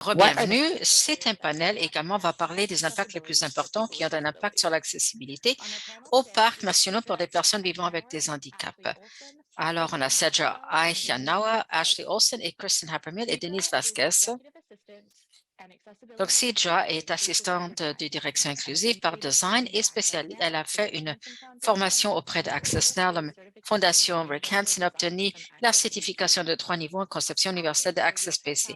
Rebienvenue. C'est un panel également va parler des impacts les plus importants qui ont un impact sur l'accessibilité aux parcs nationaux pour des personnes vivant avec des handicaps. Alors, on a Cedra Ayanawa, Ashley Olsen et Kristen Habermill et Denise Vasquez. Donc, Cedra est assistante de direction inclusive par design et spécialiste. Elle a fait une formation auprès d'Access Now, la Fondation Rick Hansen a obtenu la certification de 3 niveaux en conception universelle de Access PC.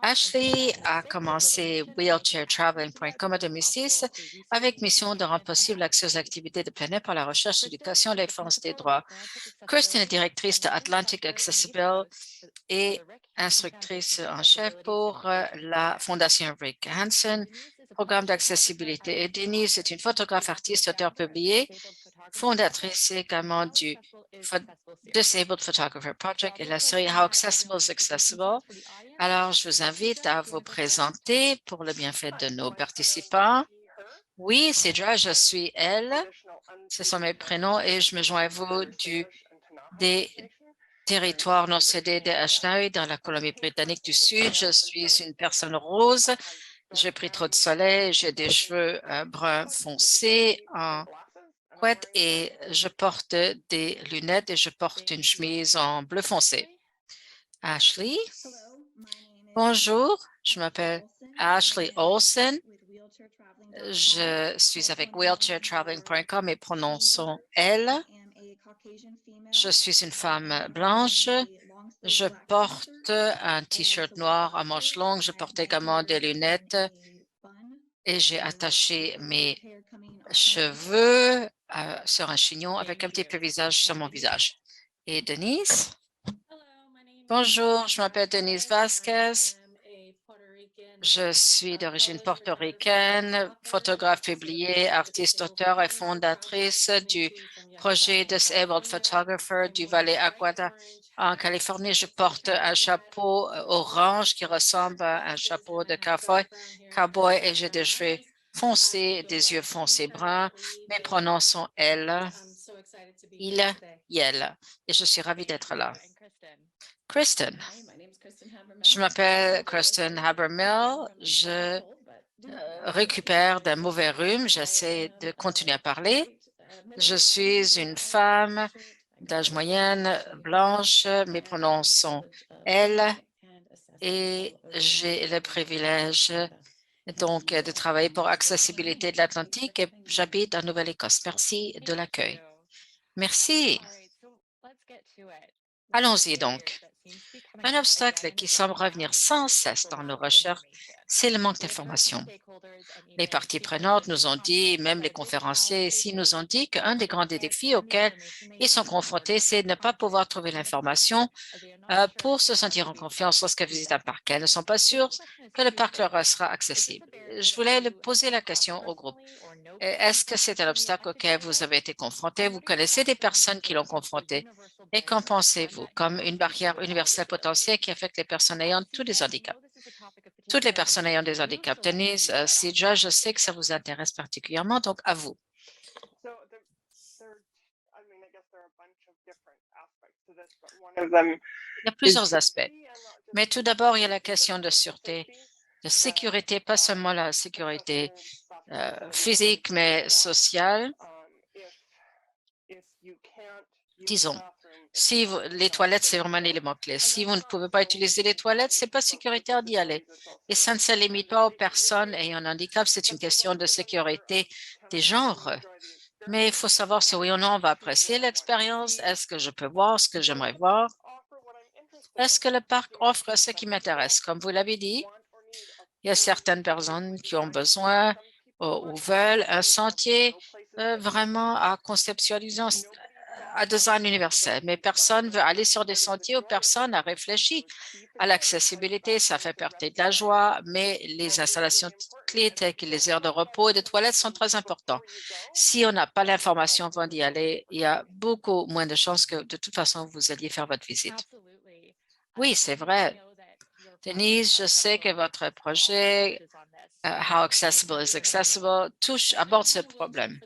Ashley a commencé wheelchairtraveling.com en 2006 avec mission de rendre possible l'accès aux activités de plein air par la recherche, l'éducation et la défense des droits. Kristen est directrice de Atlantic Accessible et instructrice en chef pour la Fondation Rick Hansen, programme d'accessibilité. Et Denise est une photographe, artiste, auteur publié, fondatrice également du Disabled Photographer Project et la série How Accessible is Accessible. Alors, je vous invite à vous présenter pour le bienfait de nos participants. Oui, Cedra, je suis elle. Ce sont mes prénoms et je me joins à vous des territoires non cédés de Ashnawi dans la Colombie-Britannique du Sud. Je suis une personne rose. J'ai pris trop de soleil. J'ai des cheveux bruns foncés en couette et je porte des lunettes et je porte une chemise en bleu foncé. Ashley? Bonjour, je m'appelle Ashley Olsen. Je suis avec wheelchairtraveling.com et prononçons elle. Je suis une femme blanche. Je porte un T-shirt noir à manches longues. Je porte également des lunettes et j'ai attaché mes cheveux sur un chignon avec un petit peu de visage sur mon visage. Et Denise? Bonjour, je m'appelle Denise Vasquez. Je suis d'origine portoricaine, photographe publié, artiste, auteur et fondatrice du projet Disabled Photographer du Valle Aguada en Californie. Je porte un chapeau orange qui ressemble à un chapeau de cowboy et j'ai des cheveux foncés, des yeux foncés bruns. Mes pronoms sont elle, il, elle. Et je suis ravie d'être là. Kristen. Je m'appelle Kristen Habermill. Je récupère d'un mauvais rhume. J'essaie de continuer à parler. Je suis une femme d'âge moyenne, blanche. Mes pronoms sont elle et j'ai le privilège donc de travailler pour Accessibilité de l'Atlantique et j'habite en Nouvelle-Écosse. Merci de l'accueil. Merci. Allons-y donc. Un obstacle qui semble revenir sans cesse dans nos recherches, c'est le manque d'information. Les parties prenantes nous ont dit, même les conférenciers ici nous ont dit qu'un des grands défis auxquels ils sont confrontés, c'est de ne pas pouvoir trouver l'information pour se sentir en confiance lorsqu'ils visitent un parc. Elles ne sont pas sûres que le parc leur sera accessible. Je voulais poser la question au groupe. Est-ce que c'est un obstacle auquel vous avez été confronté? Vous connaissez des personnes qui l'ont confronté? Et qu'en pensez-vous? Comme une barrière universelle potentielle qui affecte les personnes ayant tous les handicaps. Toutes les personnes ayant des handicaps. Denise, Sidja, je sais que ça vous intéresse particulièrement, donc à vous. Il y a plusieurs aspects. Mais tout d'abord, il y a la question de sûreté, de sécurité, pas seulement la sécurité physique, mais sociale. Disons, si les toilettes, c'est vraiment un élément clé. Si vous ne pouvez pas utiliser les toilettes, ce n'est pas sécuritaire d'y aller. Et ça ne se limite pas aux personnes ayant un handicap, c'est une question de sécurité des genres. Mais il faut savoir si oui ou non on va apprécier l'expérience. Est-ce que je peux voir ce que j'aimerais voir? Est-ce que le parc offre ce qui m'intéresse? Comme vous l'avez dit, il y a certaines personnes qui ont besoin ou veulent un sentier vraiment à conceptualiser à design universel, mais personne ne veut aller sur des sentiers où personne n'a réfléchi à l'accessibilité. Ça fait partie de la joie, mais les installations clés telles que les aires de repos et de toilettes sont très importantes. Si on n'a pas l'information avant d'y aller, il y a beaucoup moins de chances que de toute façon vous alliez faire votre visite. Oui, c'est vrai. Denise, je sais que votre projet How Accessible is Accessible aborde ce problème.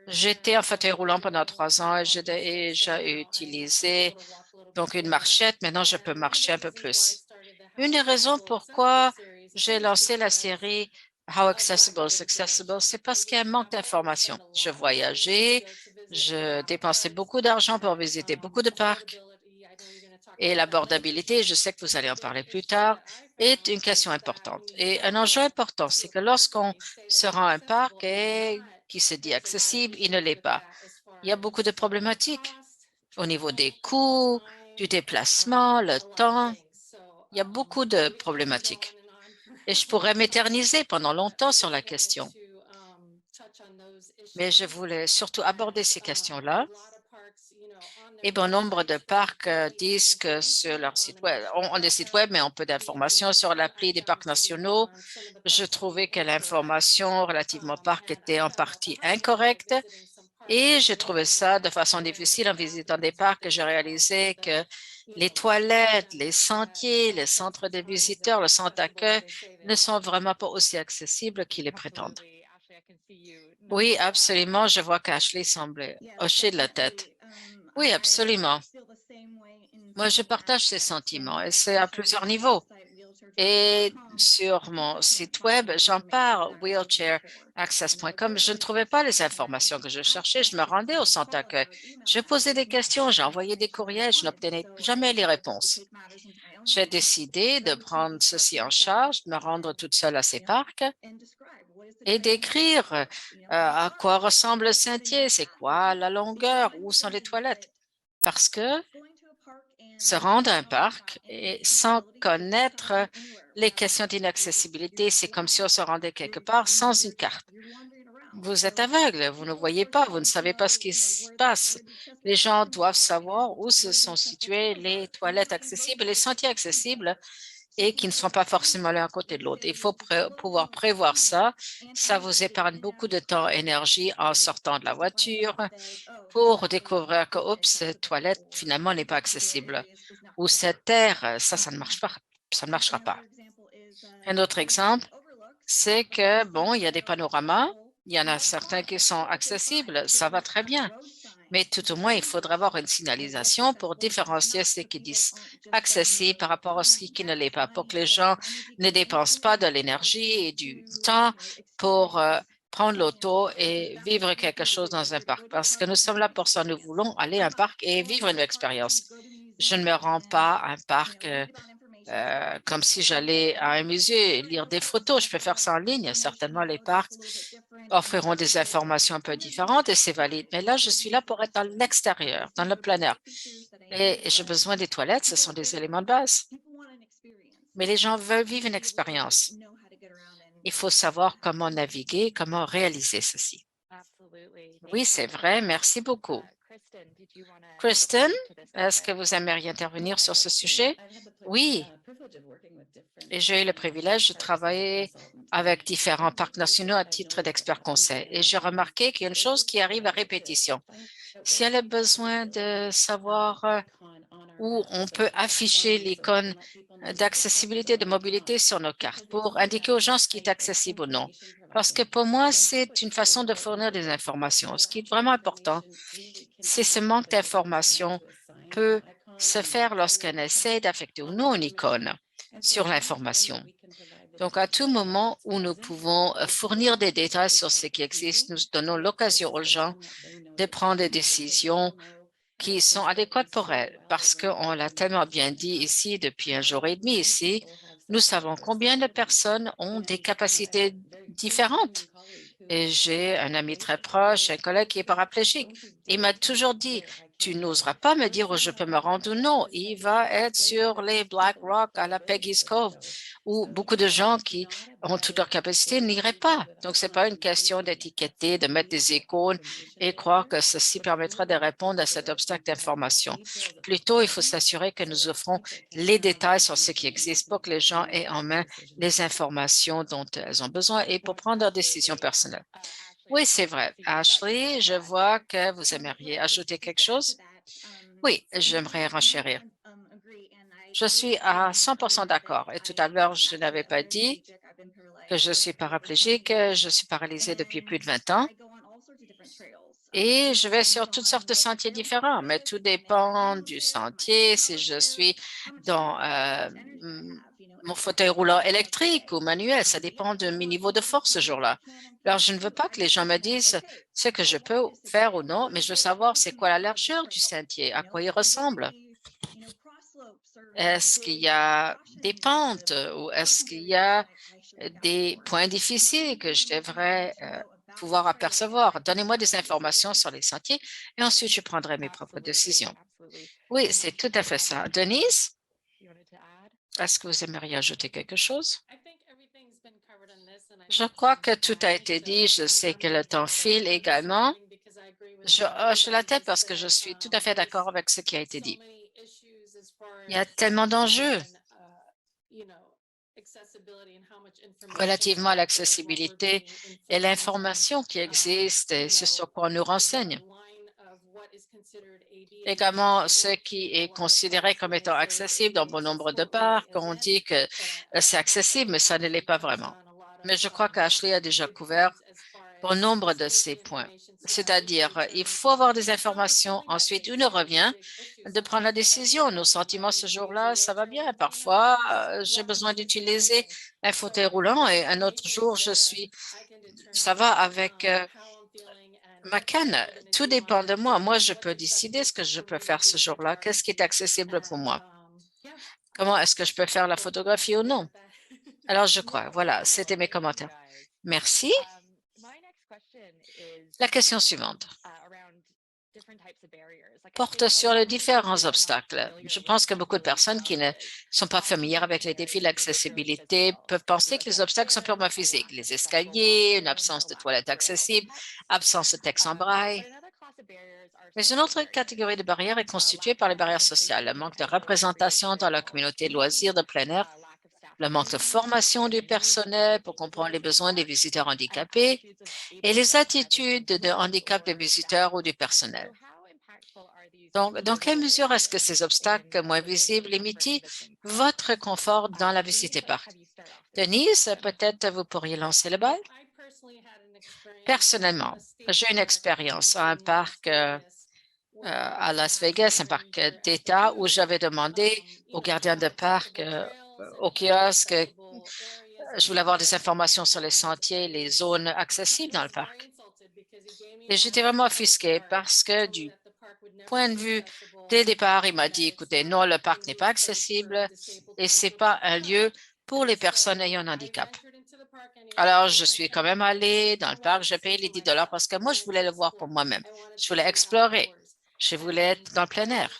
J'étais en fauteuil roulant pendant 3 ans et j'ai déjà utilisé donc une marchette. Maintenant, je peux marcher un peu plus. Une des raisons pourquoi J'ai lancé la série How Accessible is Accessible. C'est parce qu'il y a un manque d'informations. Je voyageais, je dépensais beaucoup d'argent pour visiter beaucoup de parcs et l'abordabilité, je sais que vous allez en parler plus tard, est une question importante. Et un enjeu important, c'est que lorsqu'on se rend à un parc et qui se dit accessible, il ne l'est pas. Il y a beaucoup de problématiques au niveau des coûts, du déplacement, le temps. Il y a beaucoup de problématiques. Et je pourrais m'éterniser pendant longtemps sur la question. Mais je voulais surtout aborder ces questions-là. Et bon nombre de parcs disent que sur leur site web, ont des sites web, mais on peu d'informations sur l'appli des parcs nationaux. Je trouvais que l'information relativement au parc était en partie incorrecte et j'ai trouvé ça de façon difficile en visitant des parcs. J'ai réalisé que les toilettes, les sentiers, les centres de visiteurs, le centre d'accueil ne sont vraiment pas aussi accessibles qu'ils les prétendent. Oui, absolument. Je vois qu'Ashley semble hocher de la tête. Oui, absolument. Moi, je partage ces sentiments et c'est à plusieurs niveaux. Et sur mon site web, j'en parle, wheelchairaccess.com. Je ne trouvais pas les informations que je cherchais. Je me rendais au centre d'accueil. Je posais des questions, j'ai envoyé des courriels, je n'obtenais jamais les réponses. J'ai décidé de prendre ceci en charge, de me rendre toute seule à ces parcs et d'écrire à quoi ressemble le sentier, c'est quoi la longueur, où sont les toilettes. Parce que se rendre à un parc et sans connaître les questions d'inaccessibilité, c'est comme si on se rendait quelque part sans une carte. Vous êtes aveugle, vous ne voyez pas, vous ne savez pas ce qui se passe. Les gens doivent savoir où se sont situées les toilettes accessibles, les sentiers accessibles et qui ne sont pas forcément l'un à côté de l'autre. Il faut pouvoir prévoir ça. Ça vous épargne beaucoup de temps et énergie en sortant de la voiture pour découvrir que, oups, cette toilette finalement n'est pas accessible. Ou cette terre, ça ne marche pas. Ça ne marchera pas. Un autre exemple, c'est que, bon, il y a des panoramas, il y en a certains qui sont accessibles, ça va très bien. Mais tout au moins, il faudra avoir une signalisation pour différencier ce qui disent accessible par rapport à ce qui ne l'est pas, pour que les gens ne dépensent pas de l'énergie et du temps pour prendre l'auto et vivre quelque chose dans un parc. Parce que nous sommes là pour ça, nous voulons aller à un parc et vivre une expérience. Je ne me rends pas à un parc comme si j'allais à un musée et lire des photos. Je peux faire ça en ligne. Certainement, les parcs offriront des informations un peu différentes et c'est valide. Mais là, je suis là pour être dans l'extérieur, dans le plein air. Et j'ai besoin des toilettes, ce sont des éléments de base. Mais les gens veulent vivre une expérience. Il faut savoir comment naviguer, comment réaliser ceci. Oui, c'est vrai. Merci beaucoup. Kristen, est-ce que vous aimeriez intervenir sur ce sujet? Oui, et j'ai eu le privilège de travailler avec différents parcs nationaux à titre d'expert conseil. Et j'ai remarqué qu'il y a une chose qui arrive à répétition. Si elle a besoin de savoir où on peut afficher l'icône d'accessibilité, de mobilité sur nos cartes pour indiquer aux gens ce qui est accessible ou non. Parce que pour moi, c'est une façon de fournir des informations. Ce qui est vraiment important, c'est ce manque d'informations peut se faire lorsqu'on essaie d'affecter ou non une icône sur l'information. Donc, à tout moment où nous pouvons fournir des détails sur ce qui existe, nous donnons l'occasion aux gens de prendre des décisions qui sont adéquates pour elles. Parce qu'on l'a tellement bien dit ici depuis un jour et demi ici, nous savons combien de personnes ont des capacités différentes. Et j'ai un ami très proche, un collègue qui est paraplégique. Il m'a toujours dit, tu n'oseras pas me dire où je peux me rendre ou non. Il va être sur les Black Rock à la Peggy's Cove, où beaucoup de gens qui ont toutes leurs capacités n'iraient pas. Donc, c'est pas une question d'étiqueter, de mettre des icônes et croire que ceci permettra de répondre à cet obstacle d'information. Plutôt, il faut s'assurer que nous offrons les détails sur ce qui existe pour que les gens aient en main les informations dont elles ont besoin et pour prendre leurs décisions personnelles. Oui, c'est vrai. Ashley, je vois que vous aimeriez ajouter quelque chose. Oui, j'aimerais renchérir. Je suis à 100% d'accord. Et tout à l'heure, je n'avais pas dit que je suis paraplégique. Je suis paralysée depuis plus de 20 ans. Et je vais sur toutes sortes de sentiers différents, mais tout dépend du sentier. Si je suis dans mon fauteuil roulant électrique ou manuel. Ça dépend de mes niveaux de force ce jour-là. Alors, je ne veux pas que les gens me disent ce que je peux faire ou non, mais je veux savoir c'est quoi la largeur du sentier, à quoi il ressemble. Est-ce qu'il y a des pentes ou est-ce qu'il y a des points difficiles que je devrais pouvoir apercevoir? Donnez-moi des informations sur les sentiers et ensuite je prendrai mes propres décisions. Oui, c'est tout à fait ça. Denise, est-ce que vous aimeriez ajouter quelque chose? Je crois que tout a été dit. Je sais que le temps file également. Je hoche la tête parce que je suis tout à fait d'accord avec ce qui a été dit. Il y a tellement d'enjeux relativement à l'accessibilité et l'information qui existe et ce sur quoi on nous renseigne. Également, ce qui est considéré comme étant accessible dans bon nombre de parcs, on dit que c'est accessible, mais ça ne l'est pas vraiment. Mais je crois qu'Ashley a déjà couvert bon nombre de ces points. C'est-à-dire, il faut avoir des informations. Ensuite, une revient de prendre la décision. Nos sentiments ce jour-là, ça va bien. Parfois, j'ai besoin d'utiliser un fauteuil roulant et un autre jour, ça va avec ma canne. Tout dépend de moi. Moi, je peux décider ce que je peux faire ce jour-là. Qu'est-ce qui est accessible pour moi? Comment est-ce que je peux faire la photographie ou non? Alors, je crois, voilà, c'était mes commentaires. Merci. La question suivante porte sur les différents obstacles. Je pense que beaucoup de personnes qui ne sont pas familières avec les défis de l'accessibilité peuvent penser que les obstacles sont purement physiques. Les escaliers, une absence de toilettes accessibles, absence de texte en braille. Mais une autre catégorie de barrières est constituée par les barrières sociales, le manque de représentation dans la communauté de loisirs de plein air, le manque de formation du personnel pour comprendre les besoins des visiteurs handicapés et les attitudes de handicap des visiteurs ou du personnel. Donc, dans quelle mesure est-ce que ces obstacles moins visibles limitent votre confort dans la visite des parcs? Denise, peut-être vous pourriez lancer le bal? Personnellement, j'ai une expérience à un parc à Las Vegas, un parc d'État, où j'avais demandé aux gardiens de parc, au kiosque, je voulais avoir des informations sur les sentiers, les zones accessibles dans le parc. Et j'étais vraiment offusquée parce que du point de vue dès le départ, il m'a dit, écoutez, non, le parc n'est pas accessible et c'est pas un lieu pour les personnes ayant un handicap. Alors, je suis quand même allée dans le parc, j'ai payé les 10 parce que moi, je voulais le voir pour moi-même. Je voulais explorer. Je voulais être dans le plein air.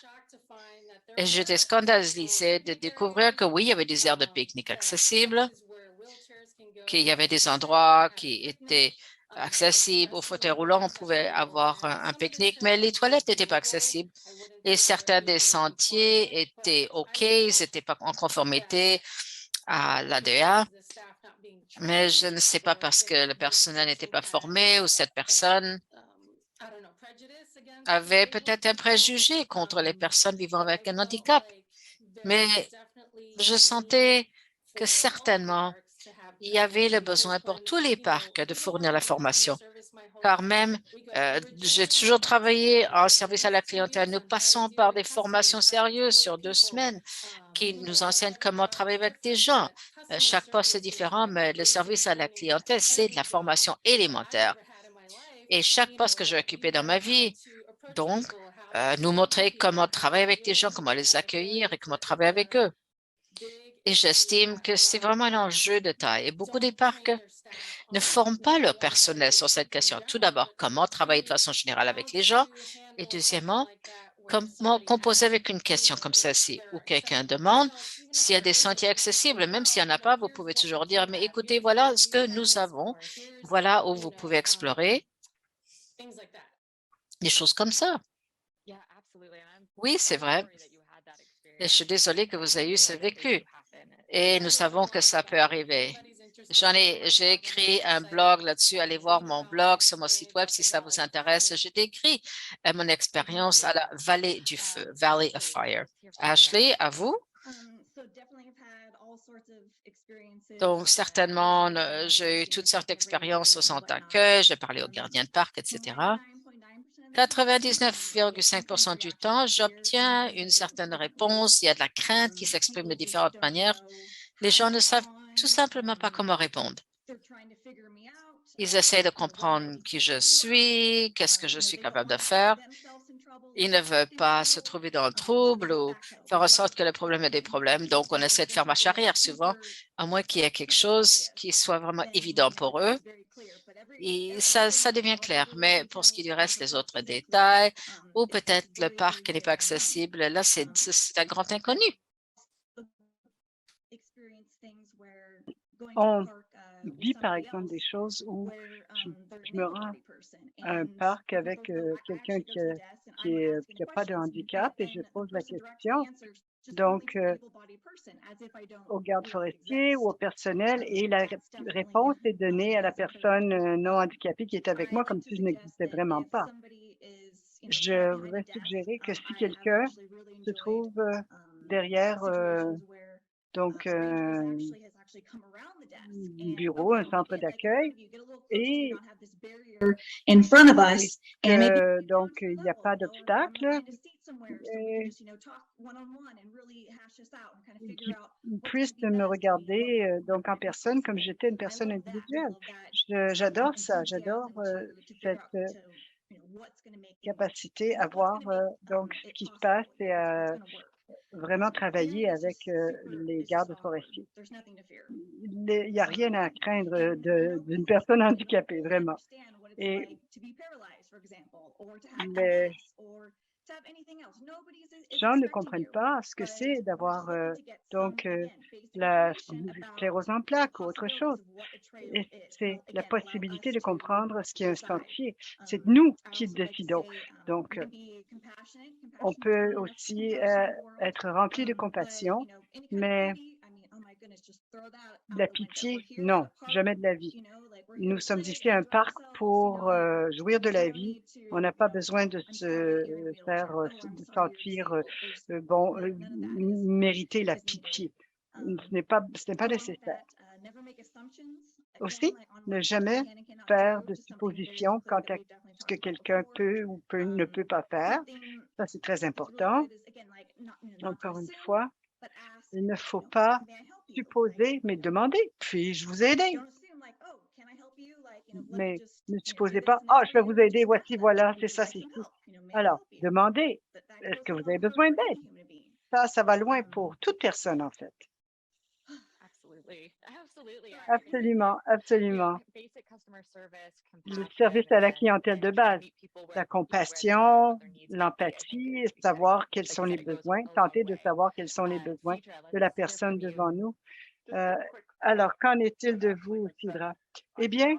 Et j'étais scandalisée de découvrir que oui, il y avait des aires de pique-nique accessibles, qu'il y avait des endroits qui étaient accessibles. Au fauteuil roulant, on pouvait avoir un pique-nique, mais les toilettes n'étaient pas accessibles. Et certains des sentiers étaient OK, ils n'étaient pas en conformité à l'ADA, mais je ne sais pas parce que le personnel n'était pas formé ou cette personne avait peut-être un préjugé contre les personnes vivant avec un handicap. Mais je sentais que certainement, il y avait le besoin pour tous les parcs de fournir la formation. Car même, j'ai toujours travaillé en service à la clientèle. Nous passons par des formations sérieuses sur 2 semaines qui nous enseignent comment travailler avec des gens. Chaque poste est différent, mais le service à la clientèle, c'est de la formation élémentaire. Et chaque poste que j'ai occupé dans ma vie, donc, nous montrer comment travailler avec des gens, comment les accueillir et comment travailler avec eux. Et j'estime que c'est vraiment un enjeu de taille. Et beaucoup des parcs ne forment pas leur personnel sur cette question. Tout d'abord, comment travailler de façon générale avec les gens. Et deuxièmement, comment composer avec une question comme celle-ci, où quelqu'un demande s'il y a des sentiers accessibles. Même s'il n'y en a pas, vous pouvez toujours dire, mais écoutez, voilà ce que nous avons. Voilà où vous pouvez explorer. Des choses comme ça. Oui, c'est vrai. Et je suis désolée que vous ayez eu ce vécu. Et nous savons que ça peut arriver. J'ai écrit un blog là-dessus. Allez voir mon blog sur mon site web si ça vous intéresse. J'ai décrit mon expérience à la Vallée du Feu, Valley of Fire. Ashley, à vous. Donc, certainement, j'ai eu toutes sortes d'expériences au centre d'accueil. J'ai parlé aux gardiens de parc, etc. 99,5% du temps, j'obtiens une certaine réponse. Il y a de la crainte qui s'exprime de différentes manières. Les gens ne savent tout simplement pas comment répondre. Ils essaient de comprendre qui je suis, qu'est-ce que je suis capable de faire. Ils ne veulent pas se trouver dans le trouble ou faire en sorte que le problème ait des problèmes. Donc, on essaie de faire marche arrière souvent, à moins qu'il y ait quelque chose qui soit vraiment évident pour eux. Et ça devient clair. Mais pour ce qui lui reste, les autres détails, ou peut-être le parc n'est pas accessible, là, c'est un grand inconnu. On vit, par exemple, des choses où je je me rends à un parc avec, quelqu'un qui a pas de handicap et je pose la question, donc au garde forestier ou au personnel et la réponse est donnée à la personne, non handicapée qui est avec moi comme si je n'existais vraiment pas. Je voudrais suggérer que si quelqu'un se trouve, derrière, donc bureau, un centre d'accueil et in front of et us and maybe que donc il n'y a pas d'obstacle et qui puisse me regarder, donc en personne comme j'étais une personne individuelle. Je j'adore ça, j'adore, cette, capacité à voir, donc ce qui se passe et à vraiment travailler avec, les gardes forestiers. Il y a rien à craindre, d'une personne handicapée, vraiment et les gens ne comprennent pas ce que c'est d'avoir, donc la sclérose en plaques ou autre chose et c'est la possibilité de comprendre ce qu'est un sentier. C'est nous qui le décidons. Donc, on peut aussi, être rempli de compassion, mais la pitié, non, jamais de la vie. Nous sommes ici à un parc pour, jouir de la vie. On n'a pas besoin de se faire, de sentir, bon, mériter la pitié. Ce n'est pas nécessaire. Aussi, ne jamais faire de suppositions quant à ce que quelqu'un peut ou ne peut pas faire. Ça, c'est très important. Encore une fois, il ne faut pas supposer, mais demander: «Puis-je vous aider?» Mais ne supposez pas: «Ah, je vais vous aider, voici, voilà, c'est ça, c'est ci». Alors, demandez: «Est-ce que vous avez besoin d'aide?» Ça va loin pour toute personne, en fait. Absolument, absolument. Le service à la clientèle de base, la compassion, l'empathie, savoir quels sont les besoins, tenter de savoir quels sont les besoins de la personne devant nous. Heu, alors qu'en est-il de vous, Sidra? Eh bien,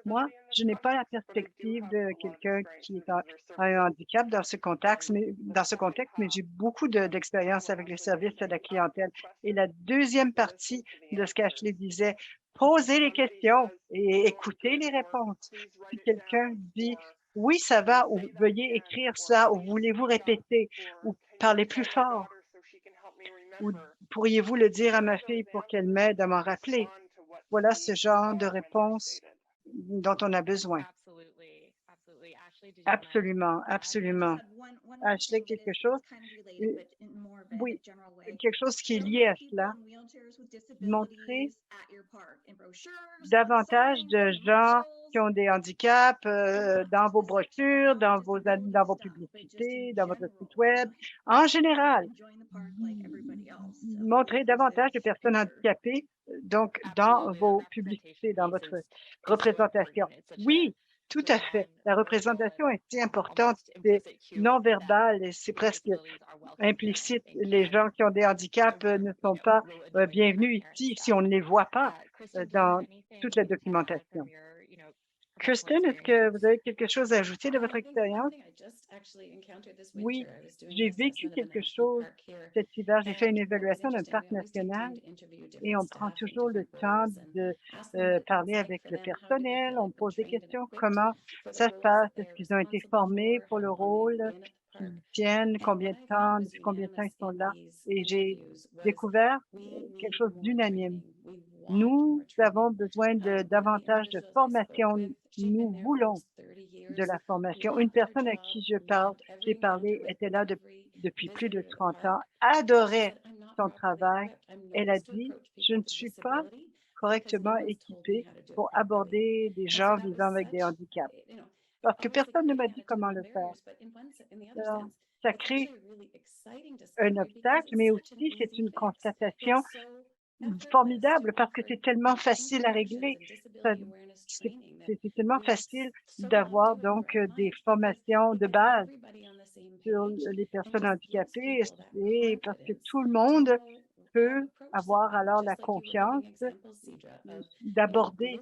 moi, je n'ai pas la perspective de quelqu'un qui est a un handicap dans ce contexte, mais j'ai beaucoup d'expérience avec les services à la clientèle et la deuxième partie de ce qu'Ashley disait, posez les questions et écoutez les réponses. Si quelqu'un dit: «Oui, ça va» ou «Veuillez écrire ça» ou «Voulez-vous répéter?» ou «Parlez plus fort» ou «Pourriez-vous le dire à ma fille pour qu'elle m'aide à m'en rappeler?» Voilà ce genre de réponse dont on a besoin. Absolument, absolument. Ashley, quelque chose? Heu, oui, quelque chose qui est lié à cela. Montrer davantage de gens qui ont des handicaps, dans vos brochures, dans vos publicités, dans votre site web. En général, montrer davantage de personnes handicapées, donc dans vos publicités, dans votre représentation. Oui, tout à fait. La représentation est si importante, c'est non verbal et c'est presque implicite. Les gens qui ont des handicaps, ne sont pas, bienvenus ici si on ne les voit pas, dans toute la documentation. Kirsten, est-ce que vous avez quelque chose à ajouter de votre expérience? Oui, j'ai vécu quelque chose cet hiver. J'ai fait une évaluation d'un parc national et on prend toujours le temps de, parler avec le personnel. On pose des questions. Comment ça se passe? Est-ce qu'ils ont été formés pour le rôle qu'ils tiennent? Combien de temps? Depuis combien de temps ils sont là? Et j'ai découvert, quelque chose d'unanime. Nous avons besoin de davantage de formation. Nous voulons de la formation. Une personne à qui j'ai parlé était là depuis plus de 30 ans, adorait son travail, elle a dit, je ne suis pas correctement équipée pour aborder des gens vivant avec des handicaps parce que personne ne m'a dit comment le faire. Alors, ça crée un obstacle, mais aussi c'est une constatation formidable parce que c'est tellement facile à régler. Ça- c'est tellement facile d'avoir donc des formations de base sur les personnes handicapées et parce que tout le monde peut avoir alors la confiance d'aborder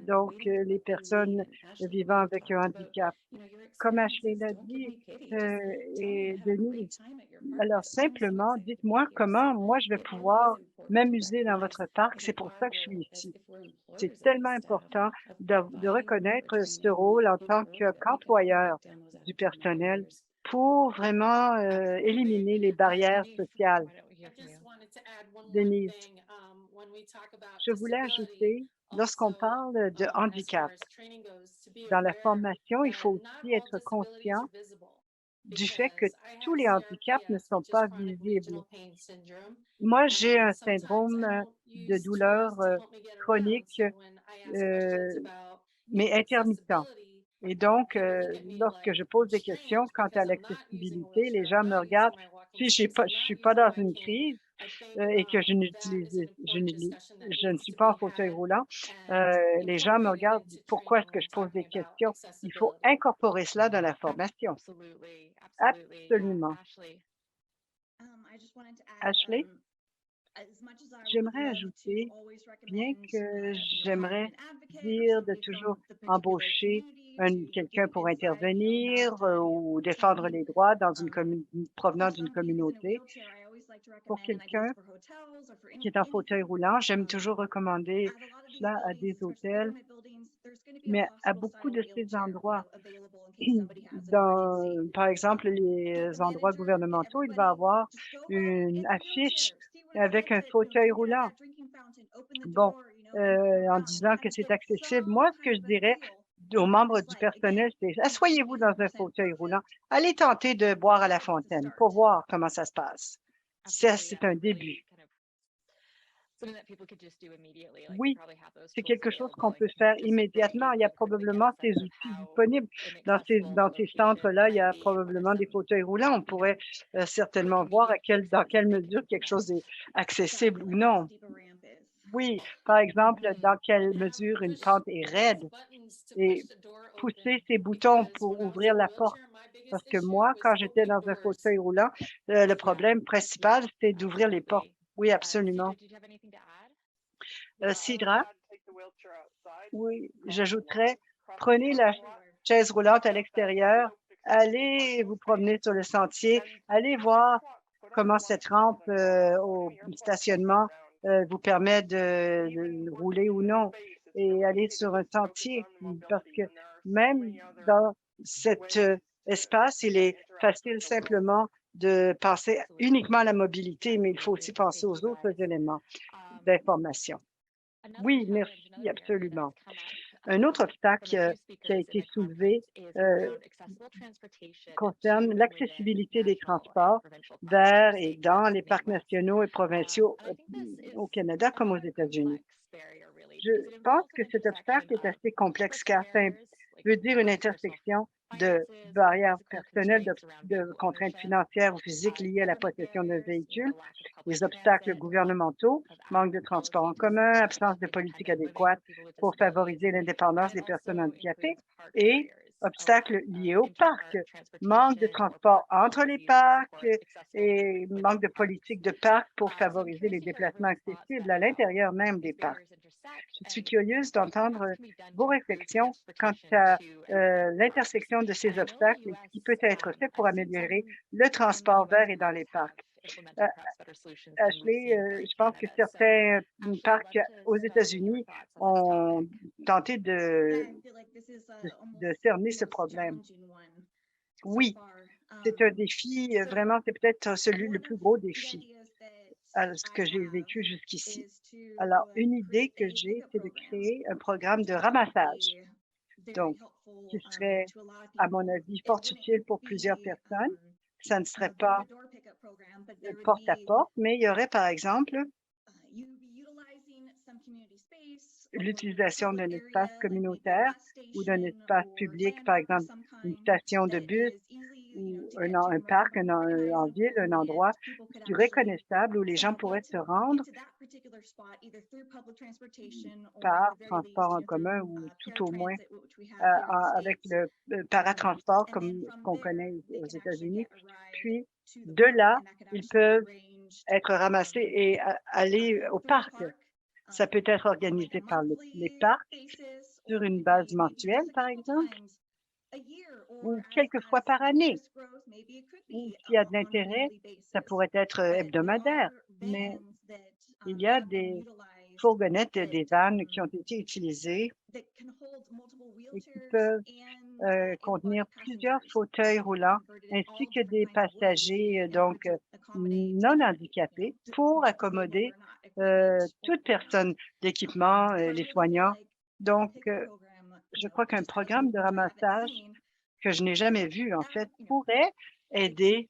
donc les personnes vivant avec un handicap. Comme Ashley l'a dit et Denise, alors simplement, dites-moi comment moi je vais pouvoir m'amuser dans votre parc. C'est pour ça que je suis ici. C'est tellement important de reconnaître ce rôle en tant qu'employeur du personnel pour vraiment éliminer les barrières sociales. Denise, je voulais ajouter, lorsqu'on parle de handicap, dans la formation, il faut aussi être conscient du fait que tous les handicaps ne sont pas visibles. Moi, j'ai un syndrome de douleur chronique, mais intermittent. Et donc, lorsque je pose des questions quant à l'accessibilité, les gens me regardent. Si je suis pas dans une crise et que je ne suis pas en fauteuil roulant, les gens me regardent. Pourquoi est-ce que je pose des questions? Il faut incorporer cela dans la formation. Absolument. Ashley, j'aimerais ajouter, bien que j'aimerais dire de toujours embaucher quelqu'un pour intervenir ou défendre les droits dans provenant d'une communauté. Pour quelqu'un qui est en fauteuil roulant, j'aime toujours recommander cela à des hôtels, mais à beaucoup de ces endroits, par exemple, les endroits gouvernementaux, il va y avoir une affiche avec un fauteuil roulant. Bon, en disant que c'est accessible. Moi, ce que je dirais aux membres du personnel, c'est asseyez-vous dans un fauteuil roulant, allez tenter de boire à la fontaine pour voir comment ça se passe. Ça, c'est un début. Oui, c'est quelque chose qu'on peut faire immédiatement. Il y a probablement ces outils disponibles. Dans ces centres-là, il y a probablement des fauteuils roulants. On pourrait certainement voir dans quelle mesure quelque chose est accessible ou non. Oui, par exemple, dans quelle mesure une pente est raide et pousser ces boutons pour ouvrir la porte. Parce que moi, quand j'étais dans un fauteuil roulant, le problème principal, c'était d'ouvrir les portes. Oui, absolument. Sidra, oui, j'ajouterais, prenez la chaise roulante à l'extérieur, allez vous promener sur le sentier, allez voir comment cette rampe au stationnement vous permet de rouler ou non et aller sur un sentier parce que même dans cet espace, il est facile simplement de penser uniquement à la mobilité, mais il faut aussi penser aux autres éléments d'information. Oui, merci, absolument. Un autre obstacle qui a été soulevé concerne l'accessibilité des transports vers et dans les parcs nationaux et provinciaux au Canada comme aux États-Unis. Je pense que cet obstacle est assez complexe car ça veut dire une intersection de barrières personnelles, de contraintes financières ou physiques liées à la possession d'un véhicule, les obstacles gouvernementaux, manque de transport en commun, absence de politique adéquate pour favoriser l'indépendance des personnes handicapées et obstacles liés au parc, manque de transport entre les parcs et manque de politique de parc pour favoriser les déplacements accessibles à l'intérieur même des parcs. Je suis curieuse d'entendre vos réflexions quant à l'intersection de ces obstacles et ce qui peut être fait pour améliorer le transport vers et dans les parcs. Ashley, je pense que certains parcs aux États-Unis ont tenté de cerner ce problème. Oui, c'est un défi, vraiment, c'est peut-être celui le plus gros défi à ce que j'ai vécu jusqu'ici. Alors, une idée que j'ai, c'est de créer un programme de ramassage, donc qui serait, à mon avis, fort utile pour plusieurs personnes. ça ne serait pas porte à porte, mais il y aurait, par exemple, l'utilisation d'un espace communautaire ou d'un espace public, par exemple, une station de bus ou un parc en ville, un endroit qui est reconnaissable où les gens pourraient se rendre par transport en commun ou tout au moins avec le paratransport comme qu'on connaît aux États-Unis. Puis, de là, ils peuvent être ramassés et aller au parc. Ça peut être organisé par les parcs sur une base mensuelle, par exemple, ou quelques fois par année. Ou s'il y a de l'intérêt, ça pourrait être hebdomadaire, mais il y a des fourgonnettes, des vannes qui ont été utilisées et qui peuvent contenir plusieurs fauteuils roulants ainsi que des passagers non handicapés pour accommoder toute personne d'équipement, les soignants. Donc, je crois qu'un programme de ramassage que je n'ai jamais vu, en fait, pourrait aider.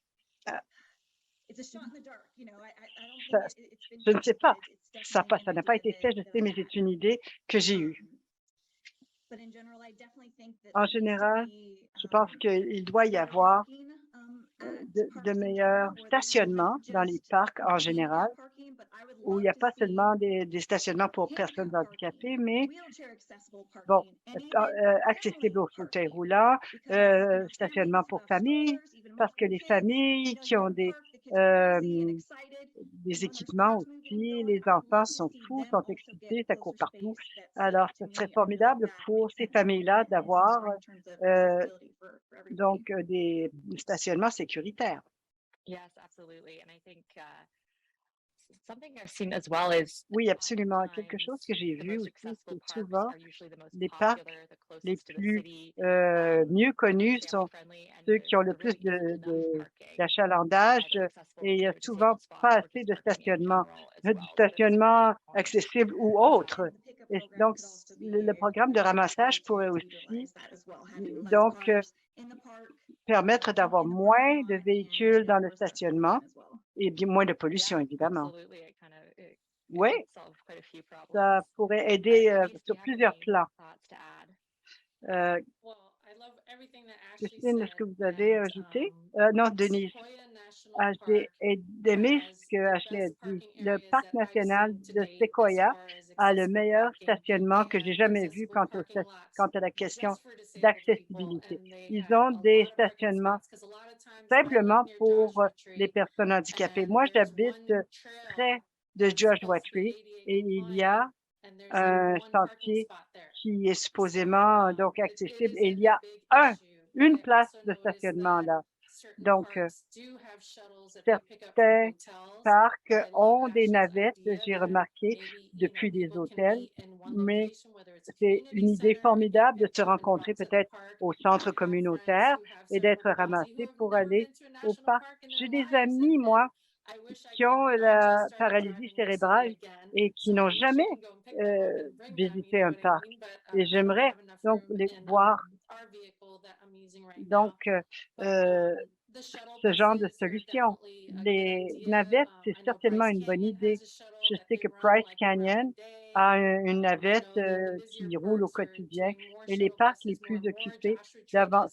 Je ne sais pas, ça n'a pas été fait, je sais, mais c'est une idée que j'ai eue. En général, je pense qu'il doit y avoir de meilleurs stationnements dans les parcs en général, où il n'y a pas seulement des stationnements pour personnes handicapées, mais bon, accessible aux fauteuils roulants, stationnement pour familles, parce que les familles qui ont des équipements aussi, les enfants sont fous, sont excités, ça court partout. Alors, ce serait formidable pour ces familles-là d'avoir des stationnements sécuritaires. Oui, absolument. Quelque chose que j'ai vu aussi, c'est souvent les parcs les plus mieux connus sont ceux qui ont le plus d'achalandage et il n'y a souvent pas assez de stationnement, du stationnement accessible ou autre. Et donc, le programme de ramassage pourrait aussi permettre d'avoir moins de véhicules dans le stationnement et bien moins de pollution, évidemment. Oui, ça pourrait aider sur plusieurs plans. Christine, est-ce que vous avez ajouté? Non, Denise. J'ai aimé ce que Ashley a dit. Le parc national de Sequoia a le meilleur stationnement que j'ai jamais vu quant à la question d'accessibilité. Ils ont des stationnements simplement pour les personnes handicapées. Moi, j'habite près de Joshua Tree et il y a un sentier qui est supposément accessible et il y a une place de stationnement là. Donc, certains parcs ont des navettes, j'ai remarqué, depuis les hôtels, mais c'est une idée formidable de se rencontrer peut-être au centre communautaire et d'être ramassés pour aller au parc. J'ai des amis, moi, qui ont la paralysie cérébrale et qui n'ont jamais visité un parc. Et j'aimerais donc les voir. Donc, ce genre de solution. Les navettes, c'est certainement une bonne idée. Je sais que Bryce Canyon a une navette qui roule au quotidien et les parcs les plus occupés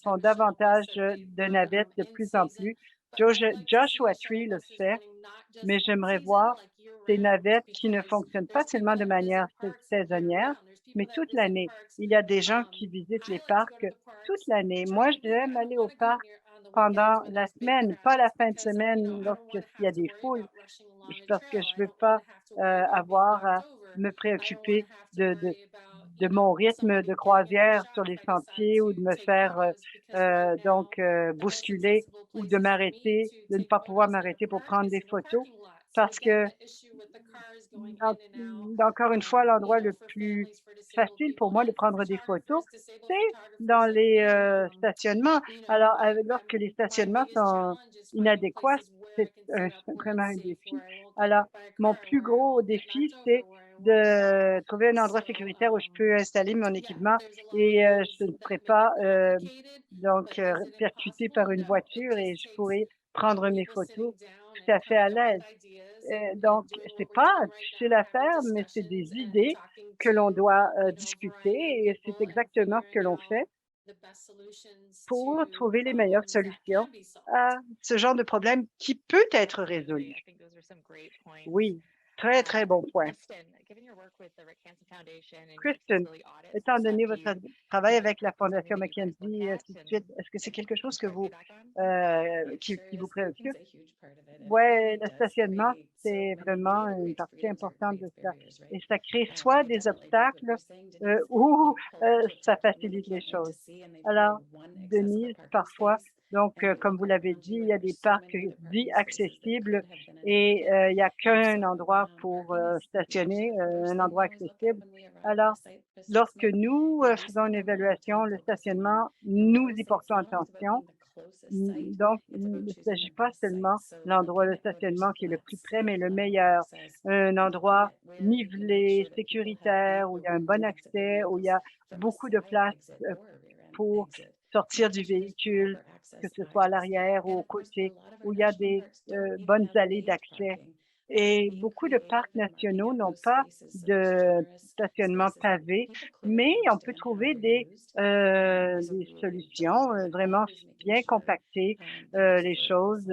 sont davantage de navettes de plus en plus. Joshua Tree le fait, mais j'aimerais voir ces navettes qui ne fonctionnent pas seulement de manière saisonnière, mais toute l'année. Il y a des gens qui visitent les parcs toute l'année. Moi, j'aime aller au parc pendant la semaine, pas la fin de semaine lorsqu'il y a des foules, parce que je veux pas avoir à me préoccuper de mon rythme de croisière sur les sentiers ou de me faire bousculer ou de ne pas pouvoir m'arrêter pour prendre des photos parce que encore une fois, l'endroit le plus facile pour moi de prendre des photos, c'est dans les stationnements. Alors, lorsque les stationnements sont inadéquats, c'est vraiment un défi. Alors, mon plus gros défi, c'est de trouver un endroit sécuritaire où je peux installer mon équipement et je ne serai pas percutée par une voiture et je pourrai prendre mes photos tout à fait à l'aise. Donc, c'est pas difficile à faire, mais c'est des idées que l'on doit discuter et c'est exactement ce que l'on fait pour trouver les meilleures solutions à ce genre de problème qui peut être résolu. Oui, très, très bon point. Kristen, étant donné votre travail avec la Fondation McKenzie et ainsi de suite, est-ce que c'est quelque chose que vous, qui vous préoccupe? Ouais, le stationnement, c'est vraiment une partie importante de ça et ça crée soit des obstacles, ou ça facilite les choses. Alors, Denise, parfois, donc comme vous l'avez dit, il y a des parcs dits accessibles et il n'y a qu'un endroit pour stationner, un endroit accessible. Alors, lorsque nous faisons une évaluation, le stationnement, nous y portons attention. Donc, il ne s'agit pas seulement l'endroit de stationnement qui est le plus près, mais le meilleur. Un endroit nivelé, sécuritaire, où il y a un bon accès, où il y a beaucoup de place pour sortir du véhicule, que ce soit à l'arrière ou aux côtés, où il y a des bonnes allées d'accès. Et beaucoup de parcs nationaux n'ont pas de stationnement pavé, mais on peut trouver des solutions vraiment bien compacter les choses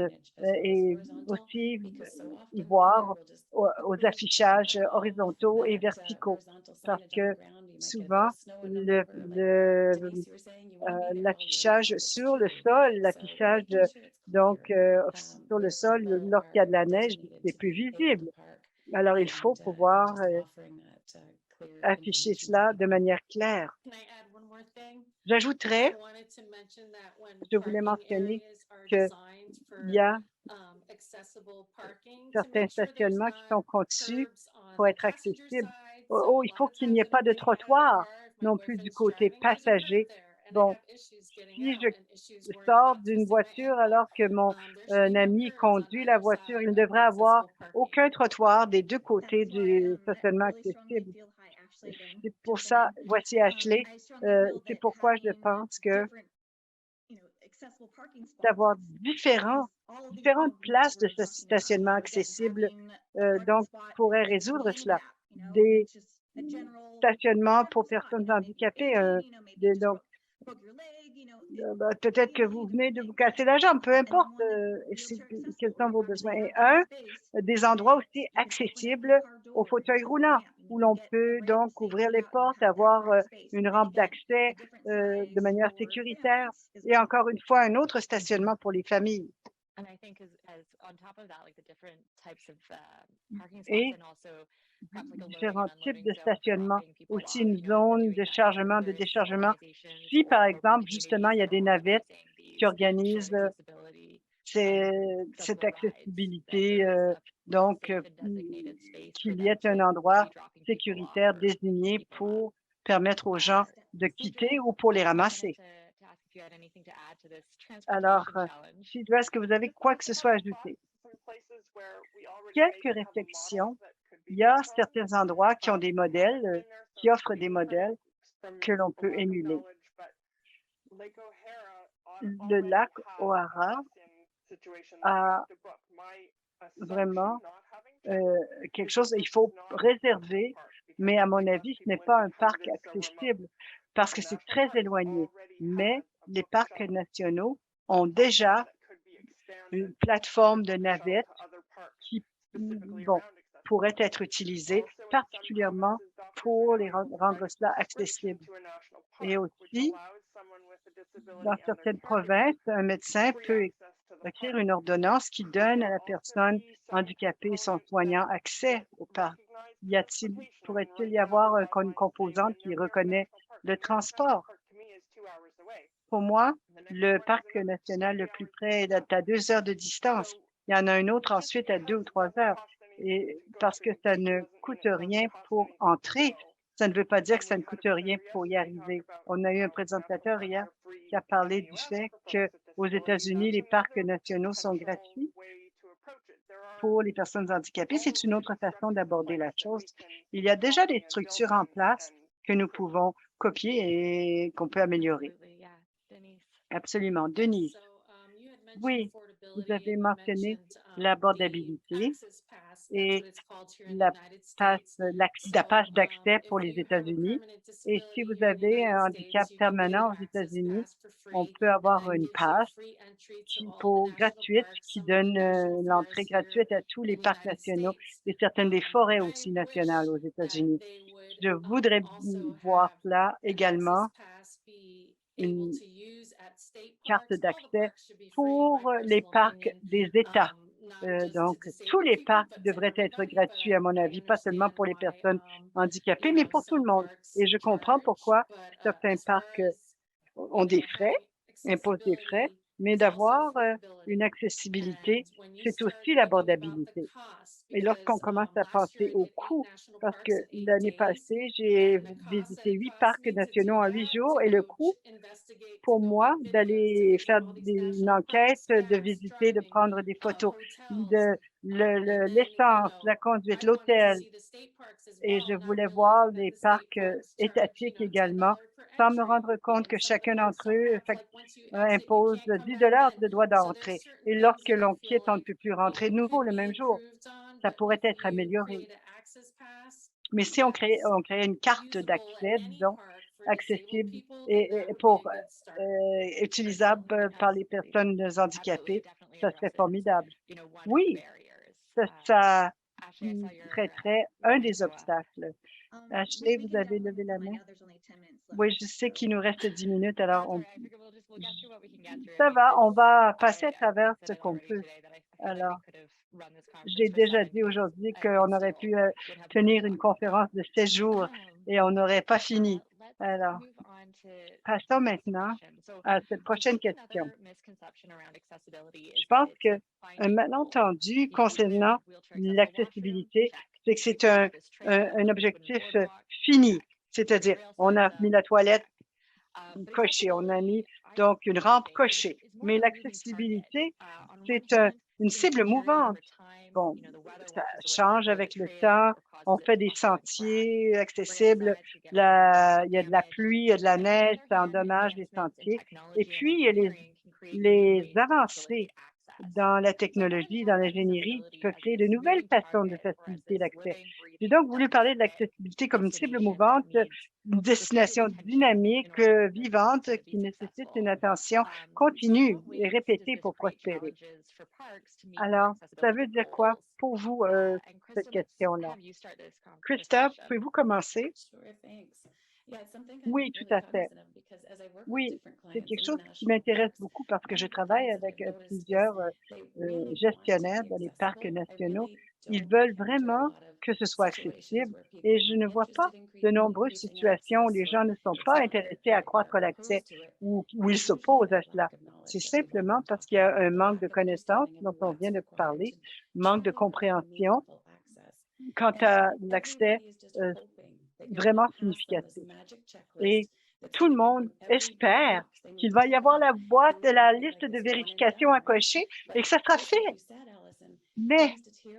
et aussi y voir aux affichages horizontaux et verticaux parce que souvent l'affichage sur le sol, l'affichage donc sur le sol lorsqu'il y a de la neige, c'est plus visible. Alors il faut pouvoir afficher cela de manière claire. J'ajouterais, je voulais mentionner qu'il y a certains stationnements qui sont conçus pour être accessibles. Oh, il faut qu'il n'y ait pas de trottoir non plus du côté passager. Bon, si je sors d'une voiture alors que mon ami conduit la voiture, il ne devrait avoir aucun trottoir des deux côtés du stationnement accessible. C'est pour ça, voici Ashley, c'est pourquoi je pense que d'avoir différentes places de stationnement accessibles, donc pourrait résoudre cela. Des stationnements pour personnes handicapées, donc peut-être que vous venez de vous casser la jambe, peu importe quels sont vos besoins. Et des endroits aussi accessibles aux fauteuils roulants, où l'on peut donc ouvrir les portes, avoir une rampe d'accès de manière sécuritaire. Et encore une fois, un autre stationnement pour les familles. Et différents types de stationnement, aussi une zone de chargement, de déchargement. Si, par exemple, justement, il y a des navettes qui organisent cette accessibilité, donc qu'il y ait un endroit sécuritaire désigné pour permettre aux gens de quitter ou pour les ramasser. Alors, Sylvia, est-ce que vous avez quoi que ce soit à ajouter? Quelques réflexions. Il y a certains endroits qui ont des modèles, qui offrent des modèles que l'on peut émuler. Le lac O'Hara a vraiment quelque chose, il faut réserver, mais à mon avis, ce n'est pas un parc accessible parce que c'est très éloigné. Mais les parcs nationaux ont déjà une plateforme de navettes qui pourrait être utilisée particulièrement pour les rendre cela accessible. Et aussi, dans certaines provinces, un médecin peut écrire une ordonnance qui donne à la personne handicapée son soignant accès au parc. Pourrait-il y avoir une composante qui reconnaît le transport? Pour moi, le parc national le plus près est à 2 heures de distance. Il y en a un autre ensuite à 2 ou 3 heures. Et parce que ça ne coûte rien pour entrer, ça ne veut pas dire que ça ne coûte rien pour y arriver. On a eu un présentateur hier qui a parlé du fait qu'aux États-Unis, les parcs nationaux sont gratuits pour les personnes handicapées. C'est une autre façon d'aborder la chose. Il y a déjà des structures en place que nous pouvons copier et qu'on peut améliorer. Absolument. Denise, oui, Vous avez mentionné l'abordabilité et la la passe d'accès pour les États-Unis. Et si vous avez un handicap permanent aux États-Unis, on peut avoir une passe gratuite qui donne l'entrée gratuite à tous les parcs nationaux et certaines des forêts aussi nationales aux États-Unis. Je voudrais voir là également une carte d'accès pour les parcs des États. Donc, tous les parcs devraient être gratuits, à mon avis, pas seulement pour les personnes handicapées, mais pour tout le monde. Et je comprends pourquoi certains parcs ont des frais, imposent des frais, mais d'avoir une accessibilité, c'est aussi l'abordabilité. Et lorsqu'on commence à penser au coût, parce que l'année passée, j'ai visité 8 parcs nationaux en 8 jours et le coût pour moi d'aller faire une enquête, de visiter, de prendre des photos, de l'essence, la conduite, l'hôtel. Et je voulais voir les parcs étatiques également, sans me rendre compte que chacun d'entre eux impose 10 de droits d'entrée. Et lorsque l'on quitte, on ne peut plus rentrer de nouveau le même jour. Ça pourrait être amélioré. Mais si on crée une carte d'accès, disons, accessible et utilisable par les personnes handicapées, ça serait formidable. Oui, ça traiterait un des obstacles. Ashley, vous avez levé la main? Oui, je sais qu'il nous reste 10 minutes, alors ça va, on va passer à travers ce qu'on peut. Alors, j'ai déjà dit aujourd'hui qu'on aurait pu tenir une conférence de 16 jours et on n'aurait pas fini. Alors, passons maintenant à cette prochaine question. Je pense qu'un malentendu concernant l'accessibilité, c'est que c'est un objectif fini, c'est-à-dire on a mis la toilette cochée, on a mis donc une rampe cochée, mais l'accessibilité, c'est une cible mouvante. Bon, ça change avec le temps. On fait des sentiers accessibles. Il y a de la pluie, il y a de la neige, ça endommage les sentiers. Et puis, il y a les avancées dans la technologie, dans l'ingénierie, qui peuvent créer de nouvelles façons de faciliter l'accès. J'ai donc voulu parler de l'accessibilité comme une cible mouvante, une destination dynamique, vivante, qui nécessite une attention continue et répétée pour prospérer. Alors, ça veut dire quoi pour vous, cette question-là? Christophe, pouvez-vous commencer? Oui, tout à fait. Oui, c'est quelque chose qui m'intéresse beaucoup parce que je travaille avec plusieurs gestionnaires dans les parcs nationaux. Ils veulent vraiment que ce soit accessible et je ne vois pas de nombreuses situations où les gens ne sont pas intéressés à accroître l'accès ou où ils s'opposent à cela. C'est simplement parce qu'il y a un manque de connaissances dont on vient de parler, manque de compréhension quant à l'accès vraiment significatif. Et tout le monde espère qu'il va y avoir la boîte de la liste de vérification à cocher et que ça sera fait. Mais,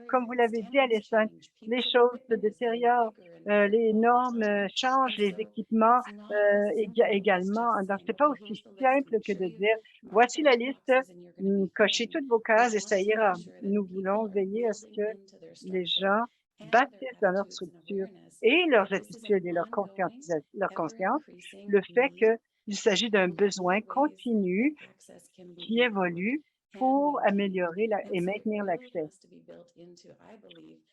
comme vous l'avez dit, Alison, les choses se détériorent, les normes changent, les équipements également. Donc, c'est pas aussi simple que de dire, voici la liste, cochez toutes vos cases et ça ira. Nous voulons veiller à ce que les gens bâtissent dans leur structure et leurs attitudes et leur conscience, le fait qu'il s'agit d'un besoin continu qui évolue pour améliorer et maintenir l'accès.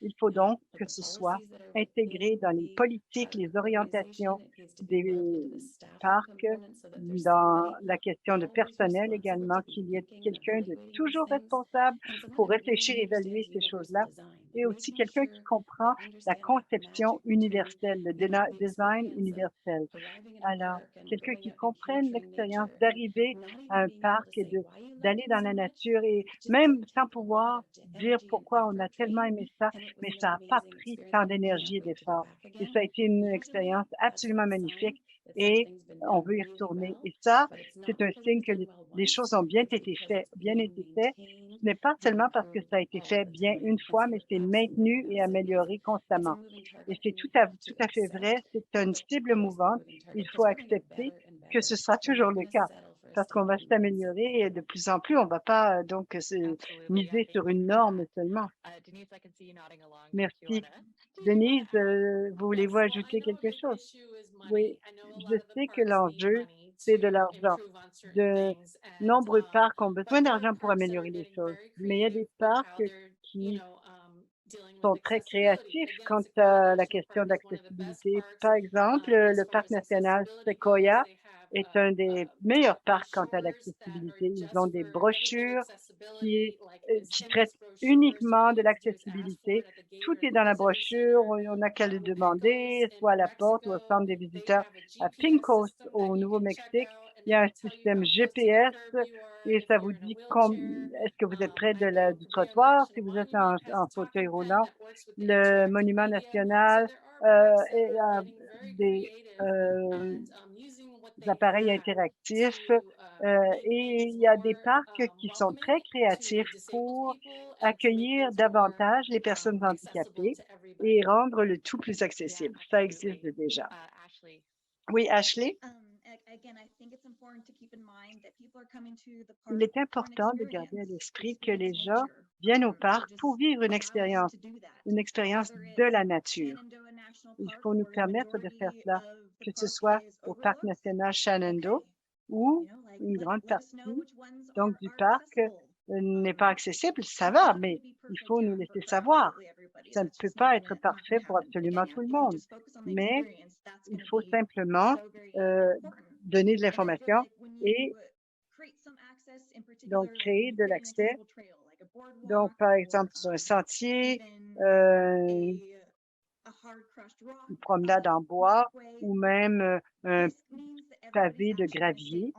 Il faut donc que ce soit intégré dans les politiques, les orientations des parcs, dans la question de personnel également, qu'il y ait quelqu'un de toujours responsable pour réfléchir, évaluer ces choses-là, et aussi quelqu'un qui comprend la conception universelle, le design universel. Alors, quelqu'un qui comprenne l'expérience d'arriver à un parc et d'aller dans la nature et même sans pouvoir dire pourquoi on a tellement aimé ça, mais ça n'a pas pris tant d'énergie et d'effort. Et ça a été une expérience absolument magnifique et on veut y retourner. Et ça, c'est un signe que les choses ont bien été faites. Ce n'est pas seulement parce que ça a été fait bien une fois, mais c'est maintenu et amélioré constamment. Et c'est tout à fait vrai, c'est une cible mouvante. Il faut accepter que ce sera toujours le cas. parce qu'on va s'améliorer et de plus en plus, on ne va pas donc se miser sur une norme seulement. Merci. Denise, voulez-vous ajouter quelque chose? Oui, je sais que l'enjeu, c'est de l'argent. De nombreux parcs ont besoin d'argent pour améliorer les choses, mais il y a des parcs qui sont très créatifs quant à la question d'accessibilité. Par exemple, le parc national Sequoia est un des meilleurs parcs quant à l'accessibilité. Ils ont des brochures qui traitent uniquement de l'accessibilité. Tout est dans la brochure, on n'a qu'à le demander, soit à la porte ou au centre des visiteurs. À Pink Coast, au Nouveau-Mexique, il y a un système GPS et ça vous dit est-ce que vous êtes près du trottoir, si vous êtes en fauteuil roulant. Le monument national a des appareils interactifs et il y a des parcs qui sont très créatifs pour accueillir davantage les personnes handicapées et rendre le tout plus accessible. Ça existe déjà. Oui, Ashley? Il est important de garder à l'esprit que les gens viennent au parc pour vivre une expérience de la nature. Il faut nous permettre de faire cela, que ce soit au parc national Shenandoah ou une grande partie donc du parc n'est pas accessible, ça va, mais il faut nous laisser savoir. Ça ne peut pas être parfait pour absolument tout le monde, mais il faut simplement donner de l'information et donc créer de l'accès. Donc, par exemple, sur un sentier, une promenade en bois ou même un pavé de gravier,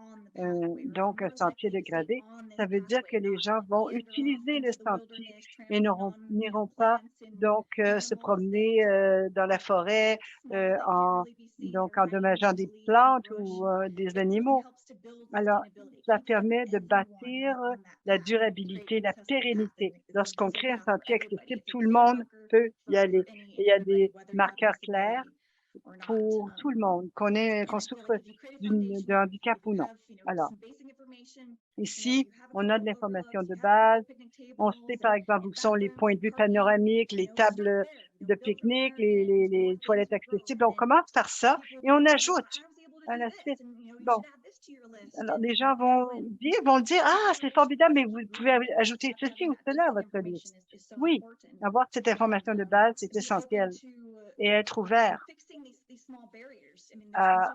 donc un sentier de gravier. Ça veut dire que les gens vont utiliser le sentier et n'iront pas donc se promener dans la forêt en endommageant des plantes ou des animaux. Alors, ça permet de bâtir la durabilité, la pérennité. Lorsqu'on crée un sentier accessible, tout le monde peut y aller. Il y a des marqueurs clairs pour tout le monde, qu'on souffre de handicap ou non. Alors, ici, on a de l'information de base. On sait, par exemple, où sont les points de vue panoramiques, les tables de pique-nique, les toilettes accessibles. On commence par ça et on ajoute à la suite. Bon, alors les gens vont dire, ah, c'est formidable, mais vous pouvez ajouter ceci ou cela à votre liste. Oui, avoir cette information de base, c'est essentiel et être ouvert à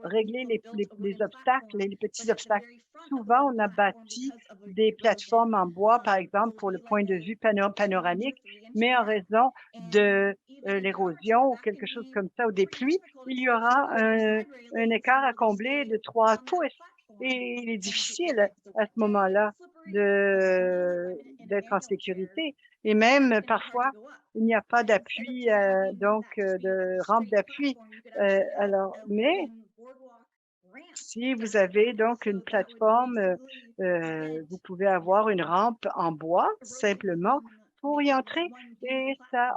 régler les obstacles, les petits obstacles. Souvent, on a bâti des plateformes en bois, par exemple, pour le point de vue panoramique, mais en raison de l'érosion ou quelque chose comme ça, ou des pluies, il y aura un écart à combler de 3 pouces. Et il est difficile à ce moment-là d'être en sécurité. Et même parfois, il n'y a pas d'appui, de rampe d'appui. Alors, mais si vous avez donc une plateforme, vous pouvez avoir une rampe en bois simplement pour y entrer et ça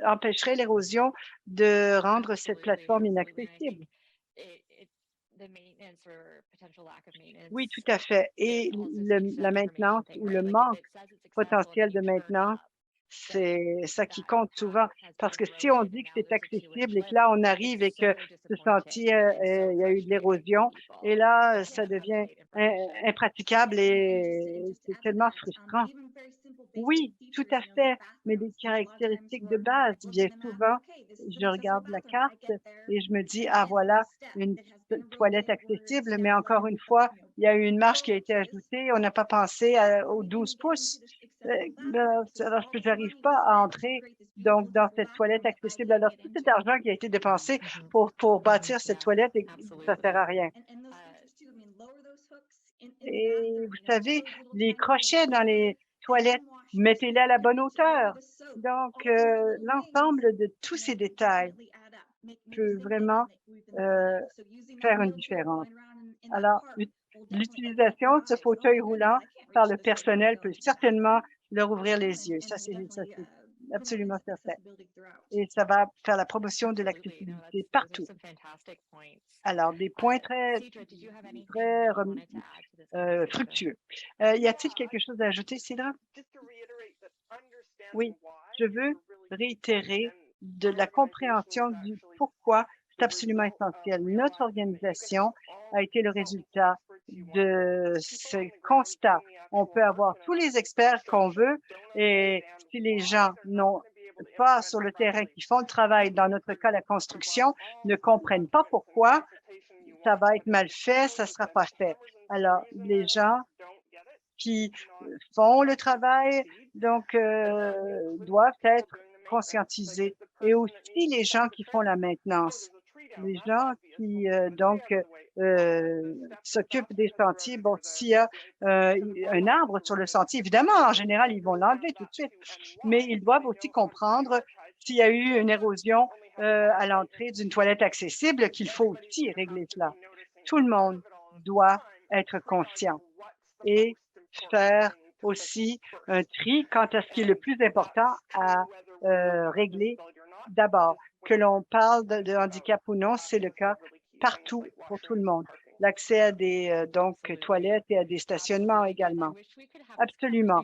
empêcherait l'érosion de rendre cette plateforme inaccessible. Oui, tout à fait. Et la maintenance ou le manque potentiel de maintenance, c'est ça qui compte souvent. Parce que si on dit que c'est accessible et que là, on arrive et que ce sentier, il y a eu de l'érosion et là, ça devient impraticable et c'est tellement frustrant. Oui, tout à fait, mais des caractéristiques de base. Bien souvent, je regarde la carte et je me dis: «Ah voilà, une toilette accessible», mais encore une fois, il y a eu une marche qui a été ajoutée, on n'a pas pensé aux 12 pouces. Alors je n'arrive pas à entrer donc dans cette toilette accessible. Alors tout cet argent qui a été dépensé pour bâtir cette toilette et ça sert à rien. Et vous savez, les crochets dans les toilettes, mettez-les à la bonne hauteur. Donc, l'ensemble de tous ces détails peut vraiment faire une différence. Alors, l'utilisation de ce fauteuil roulant par le personnel peut certainement leur ouvrir les yeux. Ça, c'est absolument certain. Et ça va faire la promotion de l'accessibilité partout. Alors, des points très fructueux. Y a-t-il quelque chose à ajouter, Sylvain? Oui, je veux réitérer de la compréhension du pourquoi c'est absolument essentiel. Notre organisation a été le résultat de ce constat. On peut avoir tous les experts qu'on veut et si les gens n'ont pas sur le terrain qui font le travail, dans notre cas la construction, ne comprennent pas pourquoi, ça va être mal fait, ça ne sera pas fait. Alors, les gens qui font le travail, donc, doivent être conscientisés et aussi les gens qui font la maintenance. Les gens qui, s'occupent des sentiers. Bon, s'il y a un arbre sur le sentier, évidemment, en général, ils vont l'enlever tout de suite, mais ils doivent aussi comprendre s'il y a eu une érosion à l'entrée d'une toilette accessible, qu'il faut aussi régler cela. Tout le monde doit être conscient et faire aussi un tri quant à ce qui est le plus important à régler. D'abord, que l'on parle de handicap ou non, c'est le cas partout pour tout le monde. L'accès à des toilettes et à des stationnements également. Absolument.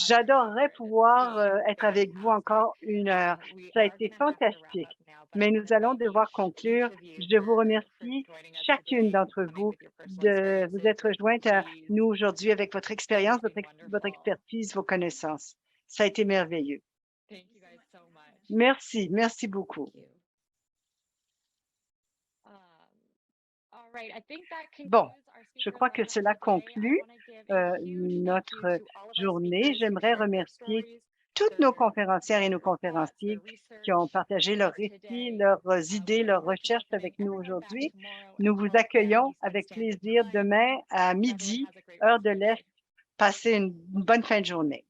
J'adorerais pouvoir être avec vous encore 1 heure. Ça a été fantastique, mais nous allons devoir conclure. Je vous remercie chacune d'entre vous de vous être jointe à nous aujourd'hui avec votre expérience, votre expertise, vos connaissances. Ça a été merveilleux. Merci, merci beaucoup. Bon, je crois que cela conclut notre journée. J'aimerais remercier toutes nos conférencières et nos conférenciers qui ont partagé leurs récits, leurs idées, leurs recherches avec nous aujourd'hui. Nous vous accueillons avec plaisir demain à midi, heure de l'Est. Passez une bonne fin de journée.